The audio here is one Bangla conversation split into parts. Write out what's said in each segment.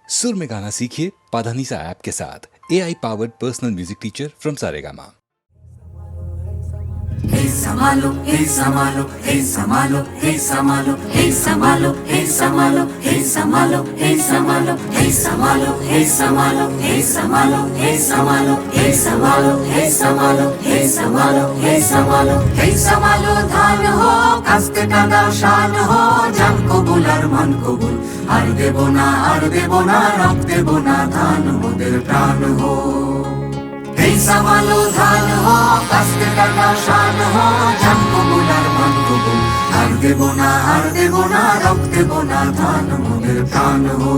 सुर में गाना सीखिए पाधानीसा ऐप के साथ AI powered personal music teacher from Saregama. Hey Samalo, hey Samalo, hey Samalo, hey Samalo, hey Samalo, hey Samalo, hey Samalo, hey Samalo, hey Samalo, hey Samalo, hey Samalo, hey Samalo, hey Samalo, hey Samalo, hey Samalo, hey Samalo, hey Samalo ধান ho কাস্তে কাঁদাও শান ho জান কবুল আর মন কবুল আর দেব না রক্ত দেব না ধান মোদের প্রাণ ho Hey Samalo ধান ho কাস্তে কাঁদাও শান ho জান কবুল আর মন কবুল আর দেব না রক্ত দেব না ধান মোদের প্রাণ ho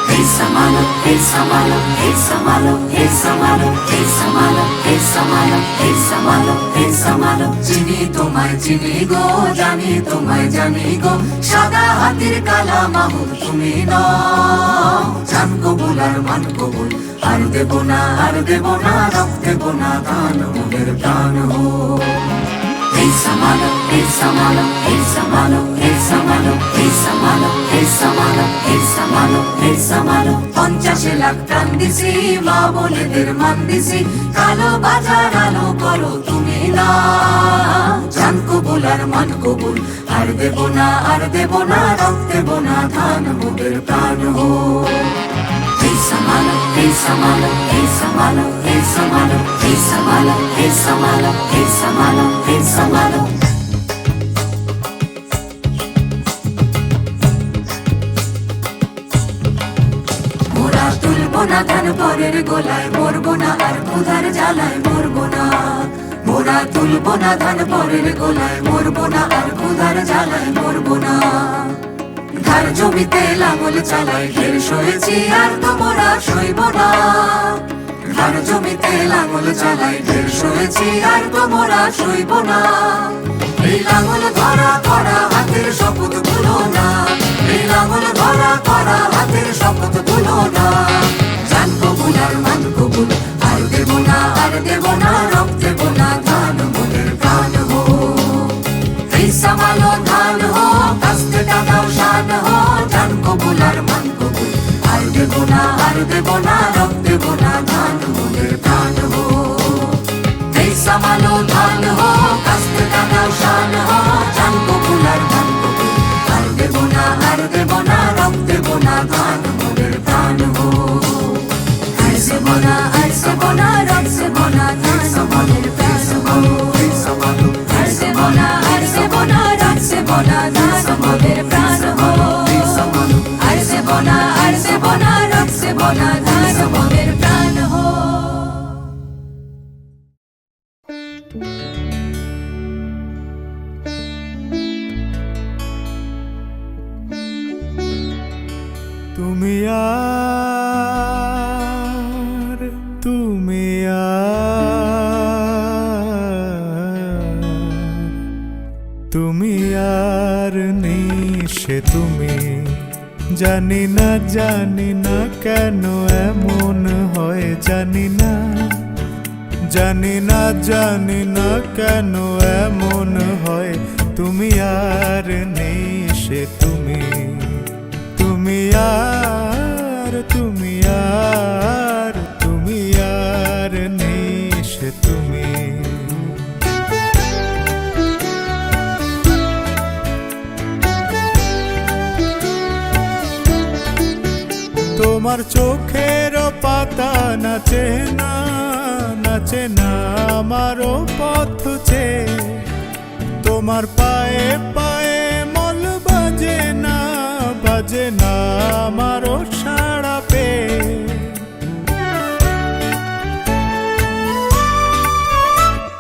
Hey Samalo, hey Samalo, hey Samalo, hey Samalo, hey Samalo, hey Samalo, hey Samalo, hey Samalo চিনি তোমায় চিনি গো জানি তোমায় জানি গো সাদা হাতির কালা মাহুর তুমি নও জান কবুল আর মান কবুল আর দেব না রক্ত দেব না ধান মোদের প্রাণ হো Hey Samalo, hey Samalo, hey Samalo, hey Samalo, hey Samalo, hey Samalo, hey Samalo, hey Samalo 50 lakh প্রাণ দিছি মা বলেদের মান দিছি কালো বাজার আলো করো তুমি না জান কবুল আর মান কবুল আর দেব না রক্ত দেব না ধান মোদের প্রাণ হো Hey Samalo, hey Samalo, hey Samalo, hey Samalo, hey Samalo, hey Samalo, hey Samalo, hey Samalo মোরা তুলবো না ধান পরের গোলায় মরবো না আর ক্ষুধার জ্বালায় মরবো না মোরা তুলবো না ধান পরের গোলায় মরবো না আর ক্ষুধার জ্বালায় মরবো না ধার জমিতে লাঙল চালাই ঢের সয়েছি আর তোমরা সইব না ধার জমিতে লাঙল চালাই ঢের সয়েছি আর তোমরা সইব না এই লাঙল ধরা করা হাতের শপথ ভুলো না এই লাঙল ধরা করা হাতের শপথ ভুলো না জান কবুল আর মান কবুল আর দেব না রক্ত দেব না ধান মোদের প্রাণ হো Hey Samalo ধান হো কাস্তে কাঁদাও শান হো জান কবুল আর মান কবুল আর দেব না রক্ত দেব না ধান মোদের প্রাণ হো Hey Samalo ধান হো কাস্তে কাঁদাও শান হো জান কবুল আর মান কবুল আর দেব না রক্ত দেব না ধান মোদের প্রাণ হো আর দেব না রক্ত দেব না ধান মোদের প্রাণ হো Hey Samalo আর দেব না রক্ত দেব না ধান মোদের প্রাণ হো আর দেব না রক্ত দেব না ধান মোদের প্রাণ হো তুমি আর নিশে তুমি জানি না কেন এমন হয় জানি না কেন এমন হয় তুমি আর নিশে তুমি আর নিশে তুমি তোমার চোখের পাতা নাচে না আমারও পথ তোমার পায়ে মল বাজে না আমারও সাড়া পে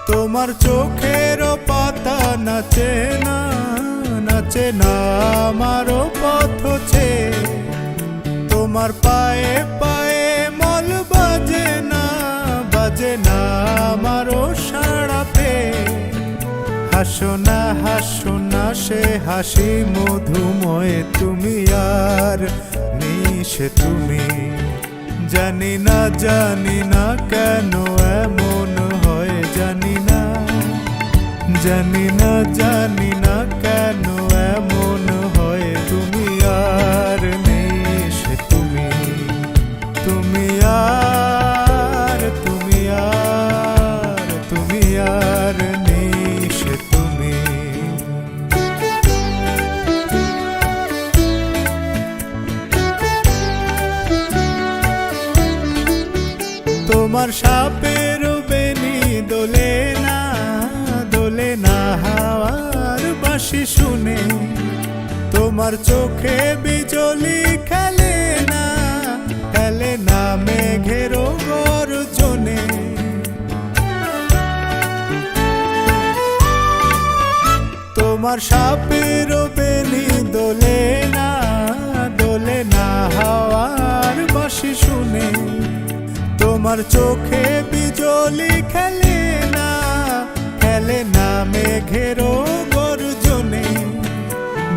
তোমার চোখের পাতা নাচে না আমারও পথ তোমার পায়ে মল বাজে না আমারও সাড়া পে হাসো না সে হাসি মধুময় তুমি আর নিশে তুমি জানি না কেন এমন হয় জানি না কেন এমন হয় তুমি আর নিশে তুমি তোমার সাপের বেনি দোলে না হাওয়ার বাঁশি শুনে, তোমার চোখে বিজলি খেলে না মেঘের গর্জনে। তোমার সাপের বেনি দোলে না হাওয়ার বাঁশি শুনে, তোমার চোখে বিজলি খেলে না মেঘের গর্জনে।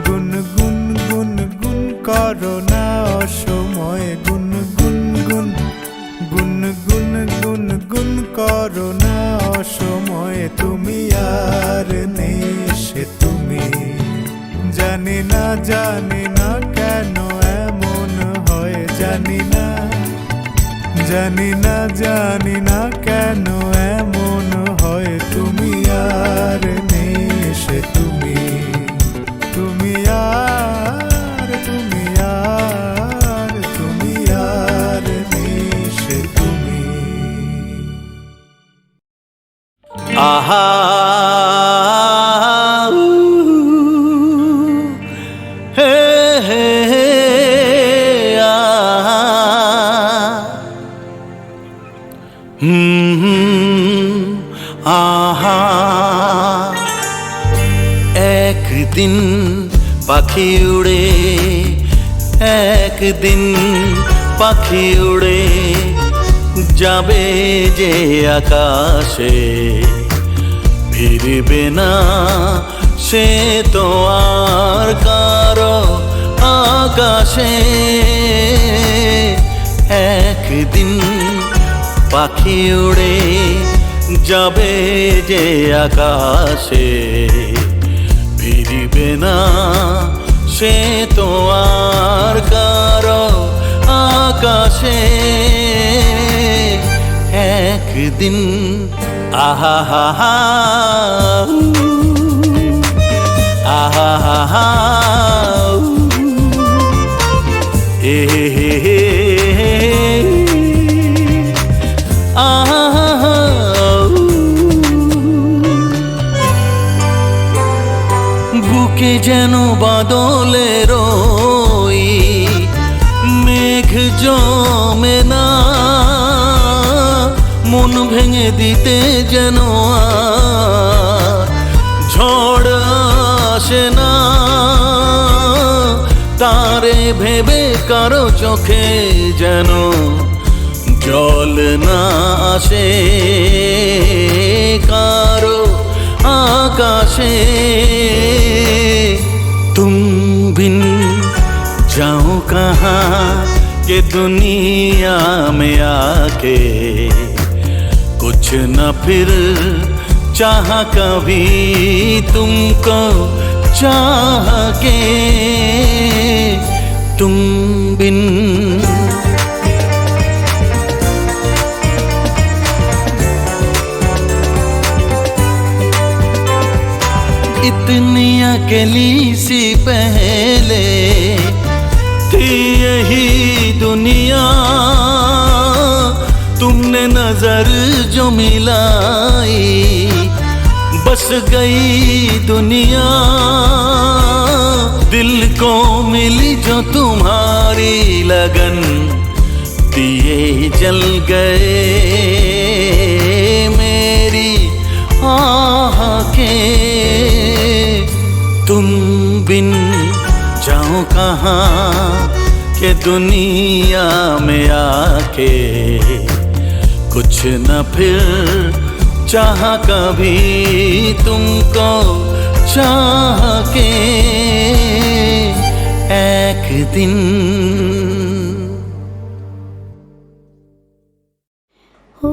গুন গুন গুন গুন করো না অসময়ে, গুন গুন গুন গুন গুন গুন গুন করো না অসময়ে। তুমি আর নেই সে তুমি, জানি না কেন এমন হয়, জানি না কেন এমন হয়। তুমি আর নেই সে তুমি, তুমি আর নেই সে তুমি। আহা হে হে হে আহা আহা। একদিন পাখি উড়ে, একদিন পাখি উড়ে যাবে যে আকাশে, ফিরবে না সে তো আর কারো আকাশে। একদিন পাখি উড়ে যাবে যে আকাশে, ফিরবে না সে তো আর কারো আকাশে। একদিন আহা হা হা আহা হা হা এ হে হে আহা হা। বুকে যেন বাদলের ওই মেঘ জমে না, মন ভেঙে দিতে যেন ঝড় আসে না। তারে ভেবে কারো চোখে যেন জল না আসে, কারো आकाशे तुम बिन जाओ कहाँ ये दुनिया में आके कुछ न फिर चाहा कभी तुमको चाह के तुम बिन इतनी अकेली सी पहले थी यही दुनिया तुमने नजर जो मिलाई बस गई दुनिया दिल को मिली जो तुम्हारी लगन दिए जल गए मेरी आह के तुम बिन जाओ कहाँ के दुनिया में आके कुछ न फिर चाह कभी तुमको चाह के एक दिन ও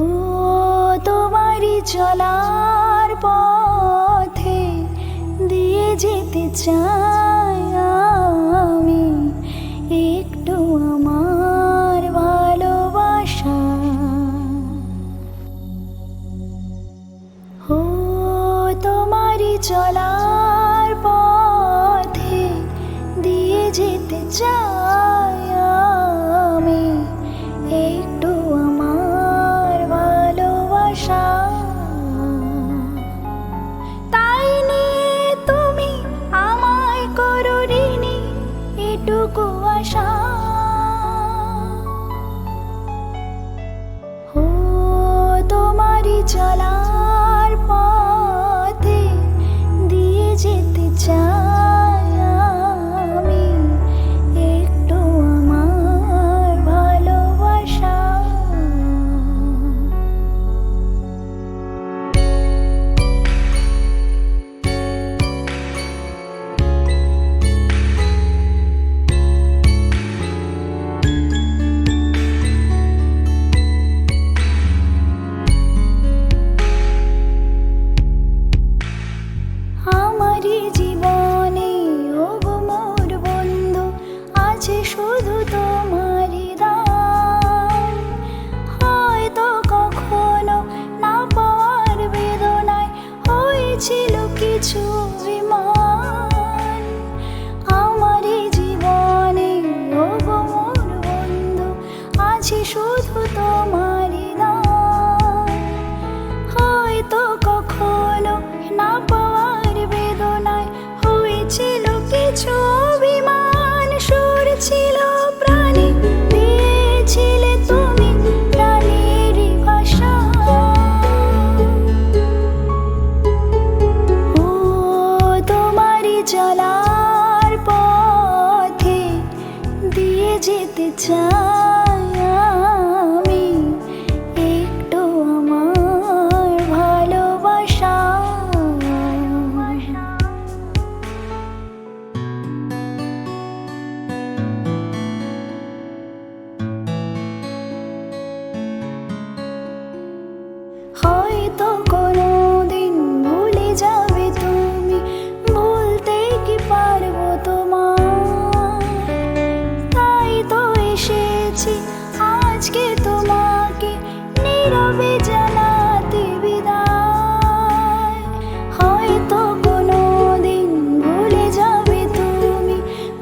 তোমারি চলার পথে দিয়ে যেতে চাই আমি একটু আমার ভালোবাসা ও তোমারি চলার পথে দিয়ে যেতে চাই আমি একটু আমার চাই আমি একটু আমার ভালোবাসা। হয়তো কোনোদিন ভুলে যাবে তুমি, ভুলতে কি পারবো তোমার? তাই তো এসেছি আজকে তোমাকে নীরবে জানাতে বিদায়। হয়তো কোনোদিন ভুলে যাবে তুমি,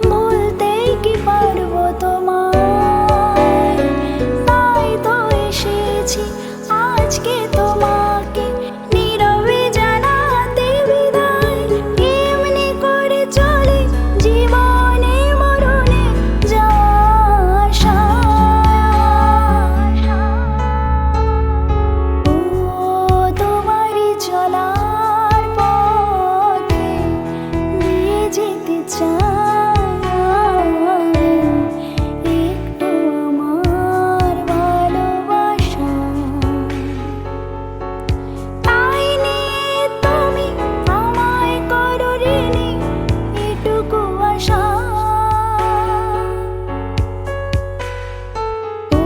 ভুলতে কি পারবো তোমার? তাই তো এসেছি আজকে তোমাকে নীরবে জানাতে বিদায়। এমনি করে চলে জীবনে মরণে যাওয়া আশা। ও তোমারই চলার পথে নিয়ে যেতে চাই একটু আমার ভালোবাসা। তাই নিয়ে তুমি আমায় করো ঋণী এটুকু আশা। ও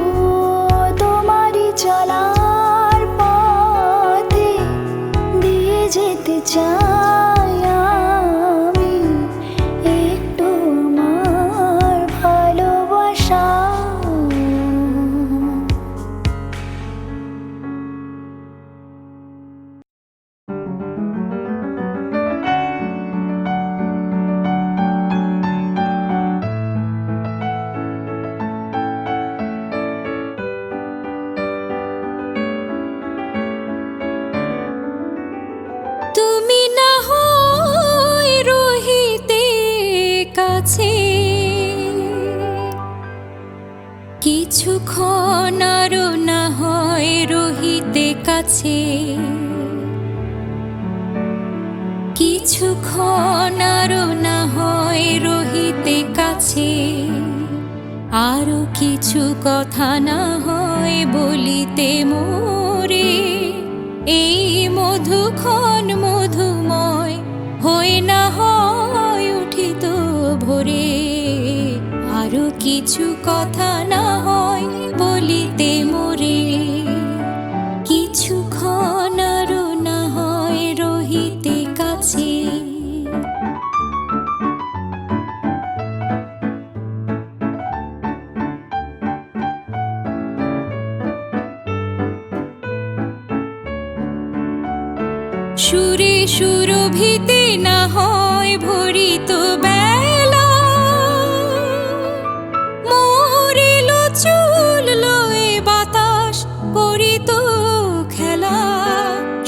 তোমারই চলার পথে দিয়ে যেতে চাই আমি একটু আমার ভালোবাসা। তুমি না হয় রহিতে কাছে, কিছুক্ষণ আরো না হয় রহিতে কাছে, কিছুক্ষণ আরো না হয় রহিতে কাছে, আরো কিছু কথা না হয় বলিতে মোরে। এই মধুক্ষণ মধুময় হয়ে না হয় উঠিত ভোরে, আরো কিছু কথা না হয় বলিতে মোরে। কিছুক্ষণ আরো না হয় রহিতে কাছে। সুরে সুরভিতে না হয় ভরিত বেলা, মরিল চুল লয়ে বাতাস করিত খেলা।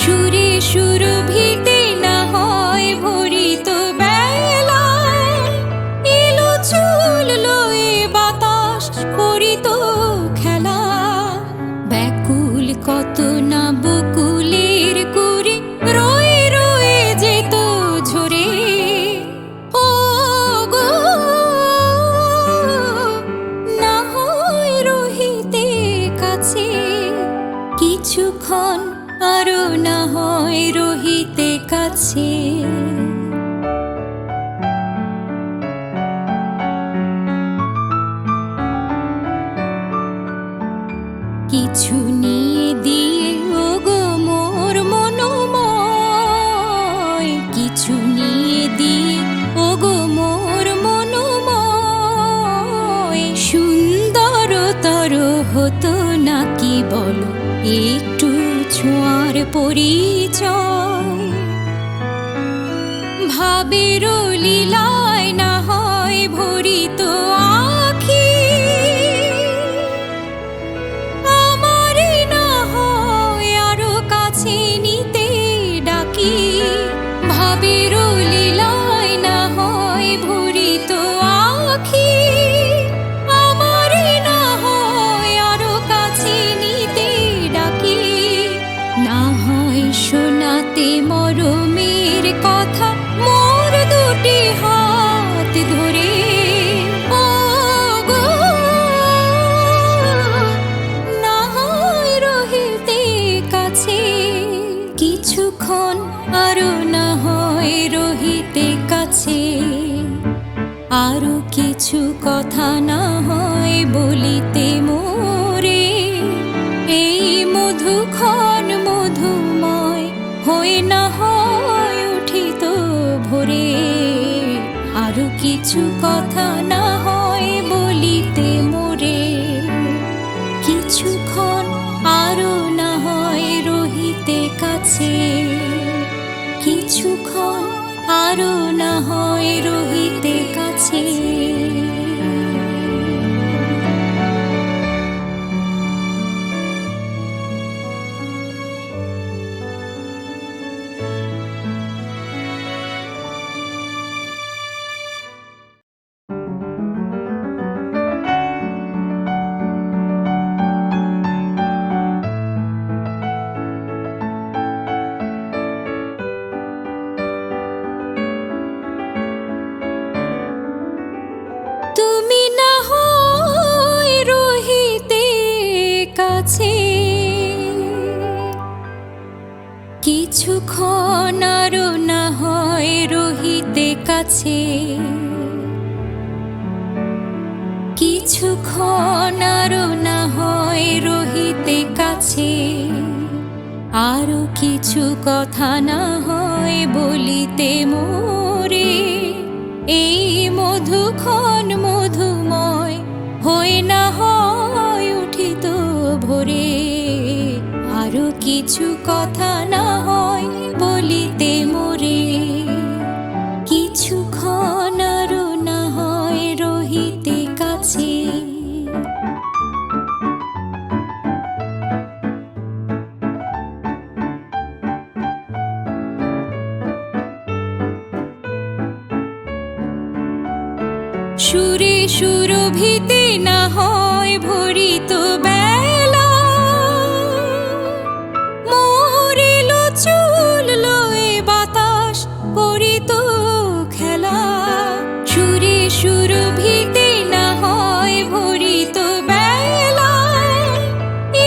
সুরে সুরভিতে না হয় ভরিত বেলা, এলো চুল লয়ে বাতাস করিত খেলা। ব্যাকুল কত না বকুলের কুড়ি রয়ে রয়ে যেত ঝরে। ও গো না হয় রহিতে কাছে, কিছুক্ষণ আরো না হয় রহিতে কাছে। কিছু নিয়ে দিয়ে ওগো মোর মনোময়, কিছু নিয়ে দিয়ে ওগো মোর মনোময়। সুন্দরতর হতো নাকি বলো একটু ছোঁয়ার পরিচয়? ভাবের লীলায় না হয় ভরিত আখি, আমারে না হয় আরো কাছে নিতে ডাকি। ভাবের লীলায় না হয় ভরিত আখি, আমারে না হয় আরো কাছে নিতে ডাকি। না হয় শোনাতে মরমের কথা মোর দুটি হাত ধরে। ও কিছু কথা না হয় বলিতে মোরে, এই মধুক্ষণ মধুময় হয়ে না হয় উঠিত ভোরে। আরো কিছু কথা না হয় বলিতে মোরে, কিছুক্ষণ আরো না হয় রহিতে কাছে, কিছুক্ষণ আরো না হয় রহিতে কাছে। তুমি না হয় রহিতে কাছে, কিছুক্ষণ আরো না হয় রহিতে কাছে, কিছুক্ষণ আরো না হয় রহিতে কাছে। আরো কিছু কথা না হয় বলিতে মোরে, এই মধুক্ষণ মধুময় হয়ে না হয় উঠিত ভোরে। আরো কিছু কথা না হয় বলিতে মোরে, কিছুক্ষণ আরো না হয় রহিতে কাছে। সুরে সুরভিতে না হয় ভরিত বেলা, মরিল চুল লয়ে বাতাস করিত খেলা। সুরে সুরভিতে না হয় ভরিত বেলা,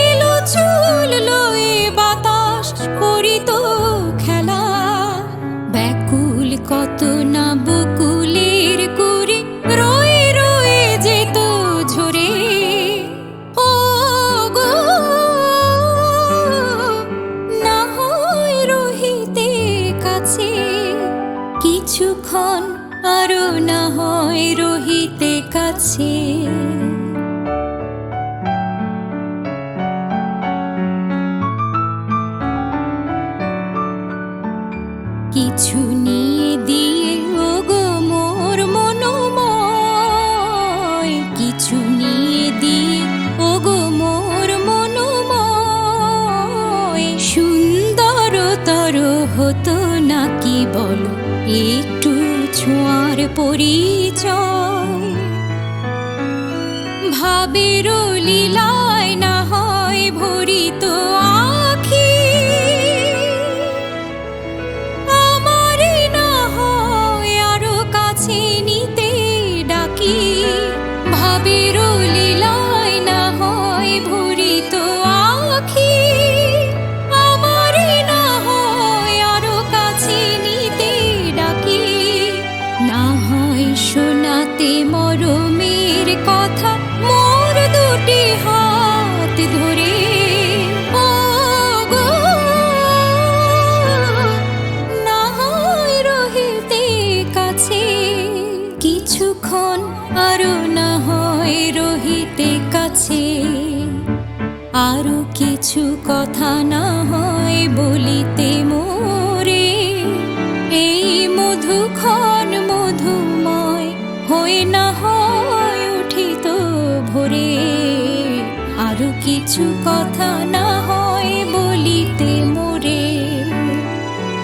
এলো চুল লয়ে বাতাস করিত খেলা। ব্যাকুল কত না বকুলের কুড়ি রয়ে রয়ে যেত ঝরে। ও গো, না হয় রহিতে কাছে, কিছুক্ষণ আরো না হয় রহিতে কাছে। কিছু নিয়ে দিয়ে ওগো মোর মনোময়, কিছু নিয়ে দিয়ে ওগো মোর মনোময়। সুন্দরতর হতো নাকি বলো একটু ছোঁয়ার পরিচয়। ভাবের লীলায় না হয় ভরিত আখি, আমারে না হয় আরো কাছে নিতে ডাকি। ভাবের লীলায় না হয় ভরিত আখি, আমারে না হয় আরো কাছে নিতে ডাকি। না হয় শোনাতে মরমের কথা মোর দুটি হাত ধরে। ও গো, না হয় রহিতে কাছে, কিছুক্ষণ আরো না হয় রহিতে কাছে। আরো কিছু কথা না হয় বলিতে মোরে, এই মধুক্ষণ মধুময় হয়ে না হয় উঠিত ভোরে। আরো কিছু কথা না হয় বলিতে মোরে,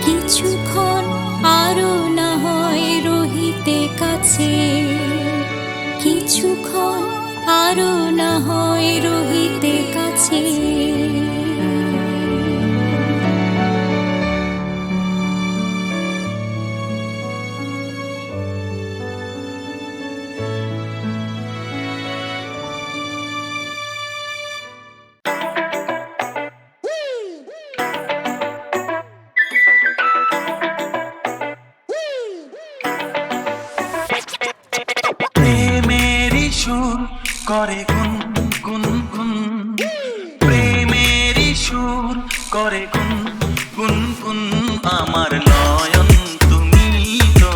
কিছুক্ষণ আরো না হয় রহিতে কাছে, কিছুক্ষণ আরো না হয় রহিতে কাছে। প্রেমে করে গুন গুন গুন, প্রেমেরই সুর করে গুন গুন গুন। আমার নয়ন তুমি তো,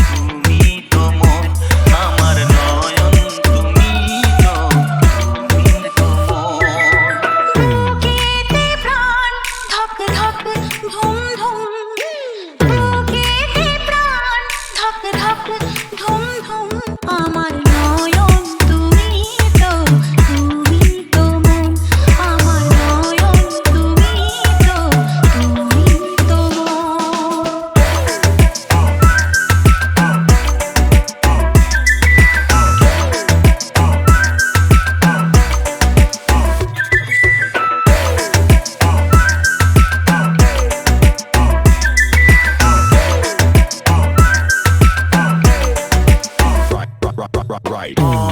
তুমি তো মন, আমার নয়ন তুমি তো, তুমি তো মন। বুকেতে প্রাণ ধক ধক ধুম ধুম, বুকেতে প্রাণ ধক ধক ধুম ধুম। আমার নয়ন তুমি তো, তুমি তো মন, আমার নয়ন তুমি তো, তুমি তো মন।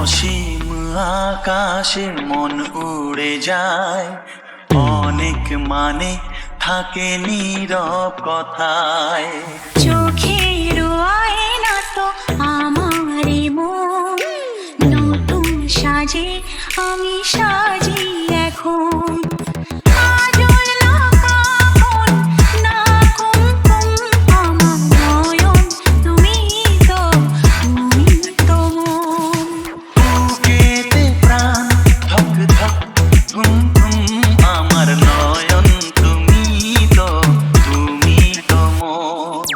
অসীম আকাশে মন উড়ে যায়, অনেক মানে থাকে নীরব কথায়। চোখের আয়না তো আমারই মন, নতুন সাজে আমি সাজি এখন। কাজল না কাফন না কুমকুম, আমার নয়ন তুমি তো, তুমি তো মন। বুকেতে প্রাণ ধক ধক ধুম ধুম, আমার নয়ন তুমি তো, তুমি তো মন।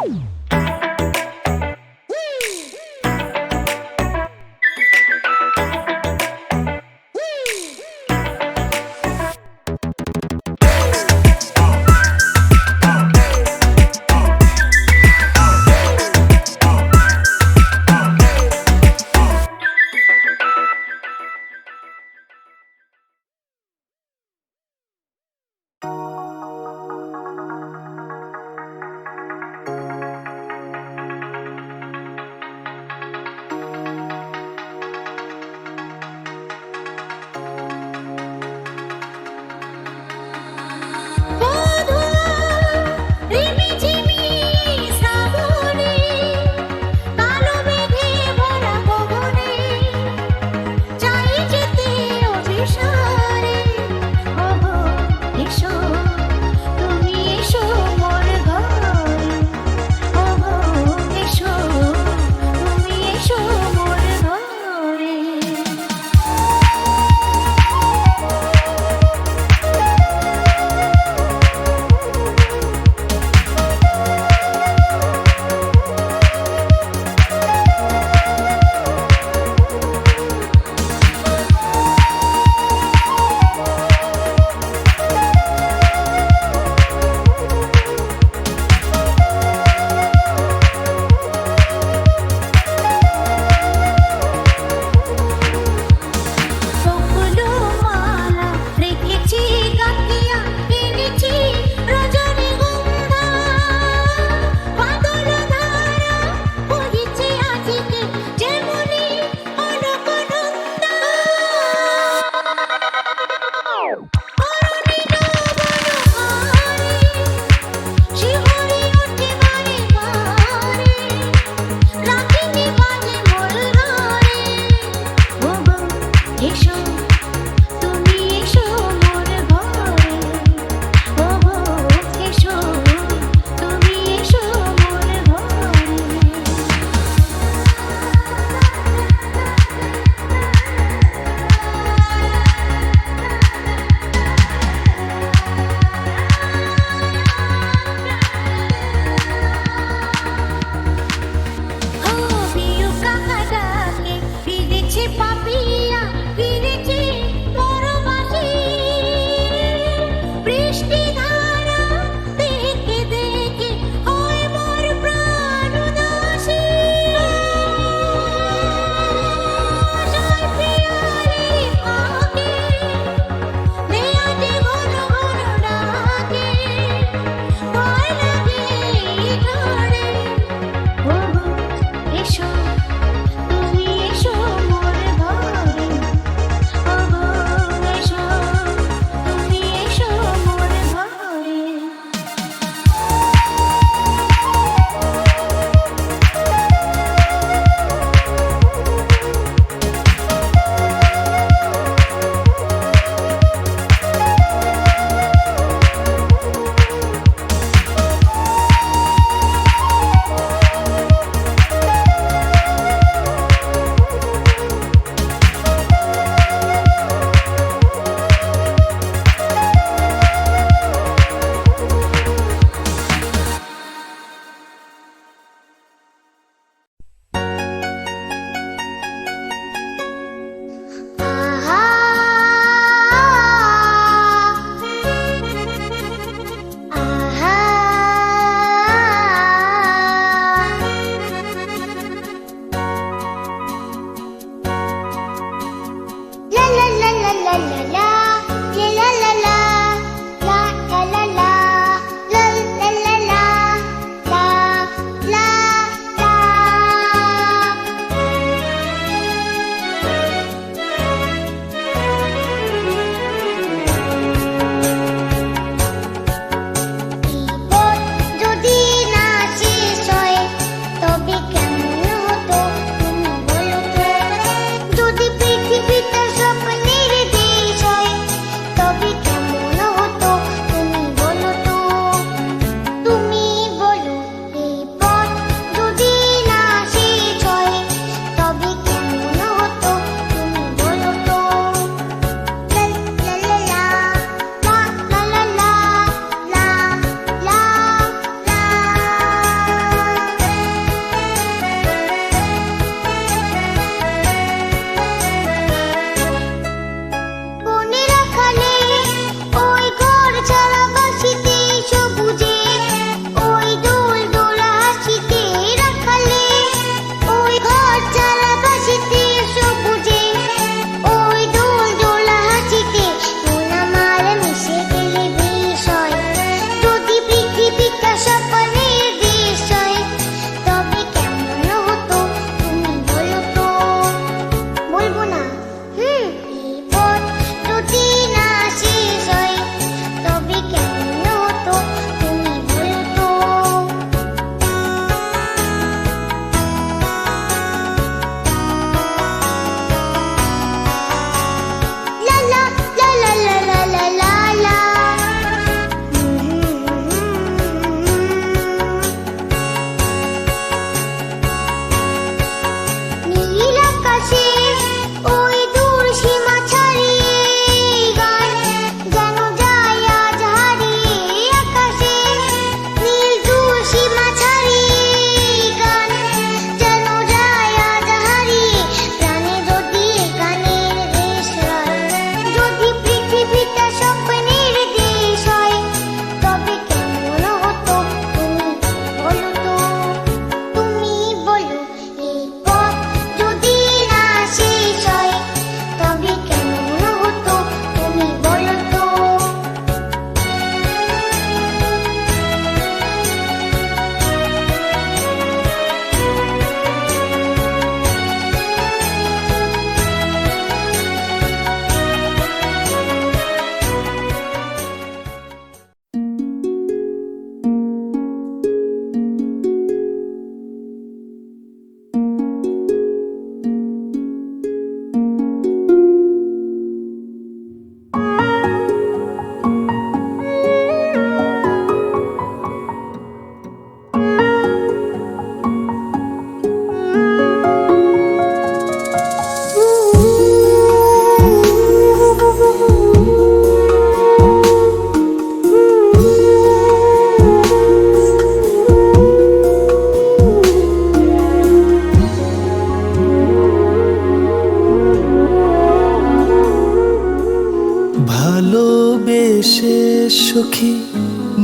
ভালোবেসে সখী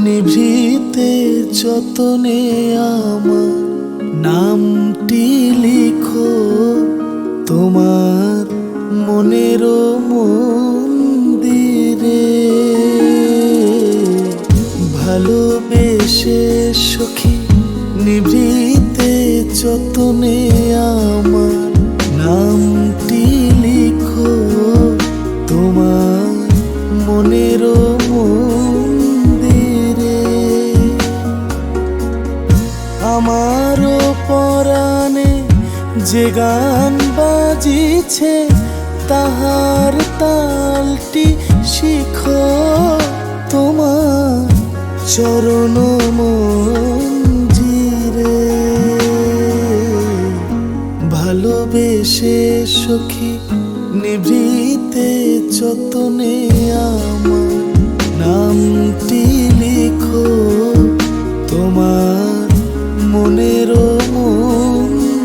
নিভৃতে যতনে আমার নামটি লিখো তোমার মনের মন্দিরে। ভালোবেসে সখী নিভৃতে যতনে আমার নামটি লিখো তোমার মনের মন্দিরে। আমারও পরাণে যে গান বাজিছে তাহার তালটি শিখো তোমার চরণ মঞ্জিরে। ভালোবেসে সখী নিভৃতে যতনে আমার নামটি লিখো তোমার মনের মন্দিরে।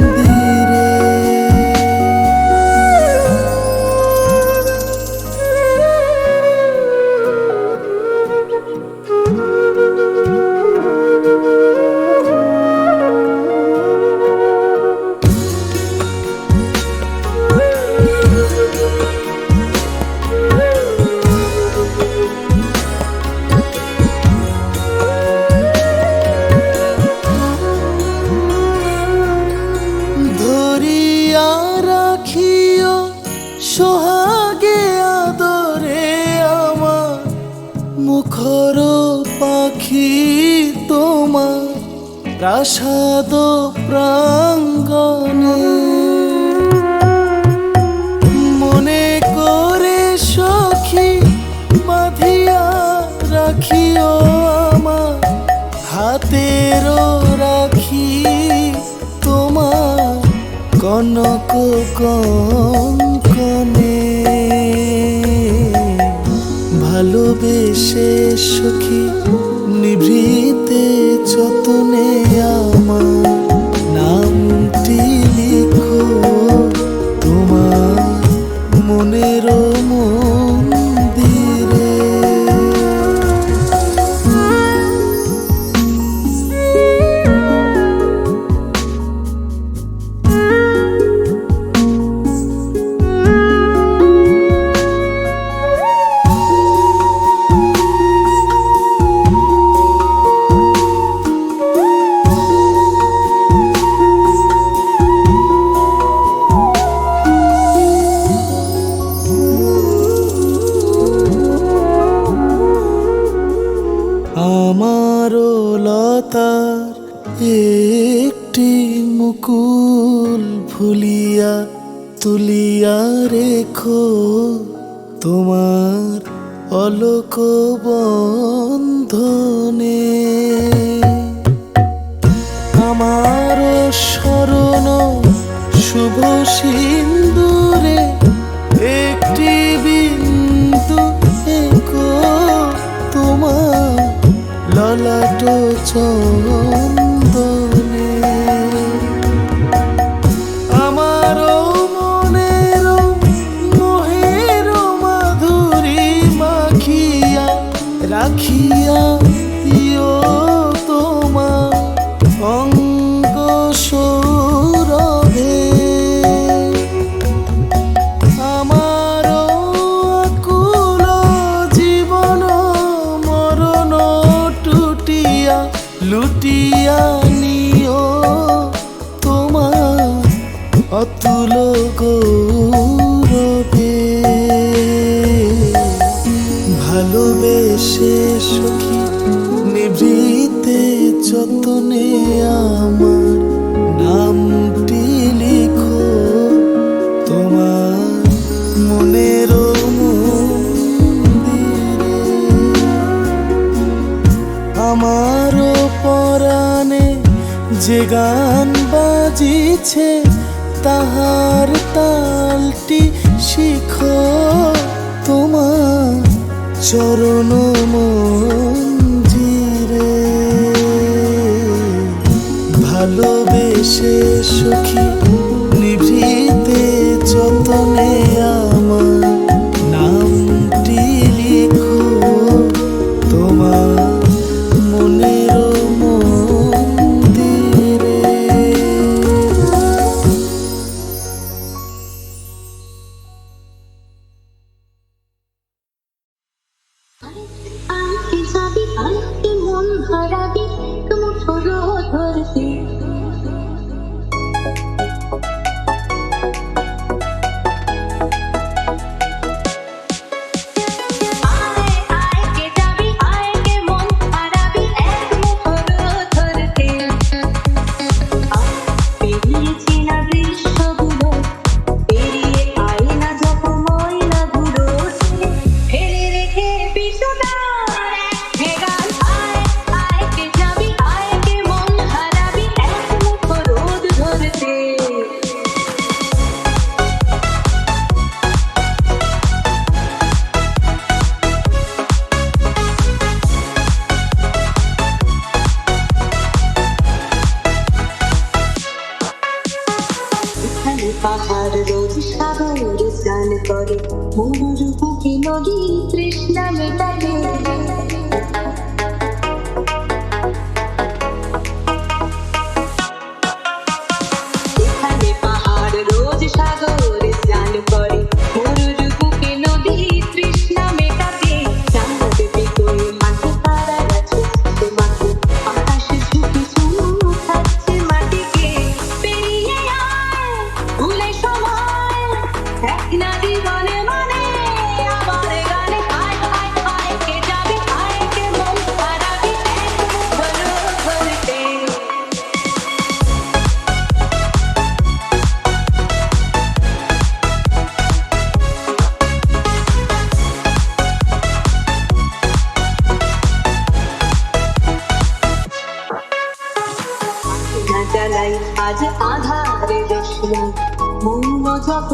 ধরিয়া রাখিও সোহাগে আদরে আমার মুখর পাখি তোমার প্রাসাদ প্রাঙ্গণে। মনে করে সখী বাঁধিয়া রাখিও আমার হাতের রাখি তোমার কনক কঙ্কনে। ভালোবেসে সখী নিভৃতে যতনে আমার নামটি লিখো তোমার মনের মন্দিরে। আমারও লতার একটি মুকুল ভুলিয়া তুলিয়া রেখো তোমার অলোক বন্ধনে। আমারও স্মরণ শুভ সিন্দুরে একটি বিন্দু এঁকো তোমার ললাট চন্দনে। আমারও মনের মোহের মাধুরী মাখিয়া রাখিয়া দিও তোমার অঙ্গ সৌরভে। আমারও আকুল জীবন মরণ টুটিয়া লুটিয়া নিও তোমার অতুল গৌরবে। ভালোবেসে সখী নিভৃতে যতনে আমার নামটি লিখো তোমার মনের মন্দিরে। আমারও পরাণে যে গান বাজিছে তাহার তালটি শিখো তোমার চরণ মঞ্জিরে। ভালোবেসে সখী নিভৃতে যতনে আমার নামটি লিখো শান্তি মন হারাবি মুঠোর ধরতে পাহাড় রোজ সাগর স্নান করে মরুর বুকে নদী তৃষ্ণা মেটাবে এখানে পাহাড় রোজ সাগর স্নান করে মরুর বুকে নদী তৃষ্ণা মেটাবে চাঁদ বিকোয় মাঠে তারারা ছুটছে মাঠে আকাশ ঝুঁকে চুমু খাচ্ছে মাটিকে পেরিয়ে আয় ভুলে সময় এক না জীবনে মানে আমার গানে আয় আয় আয় কে যাবে আয় কে মন হারাবি এক মুঠোর ধরতে না জ্বালাই আজ আধারে দোষরা মৌন যত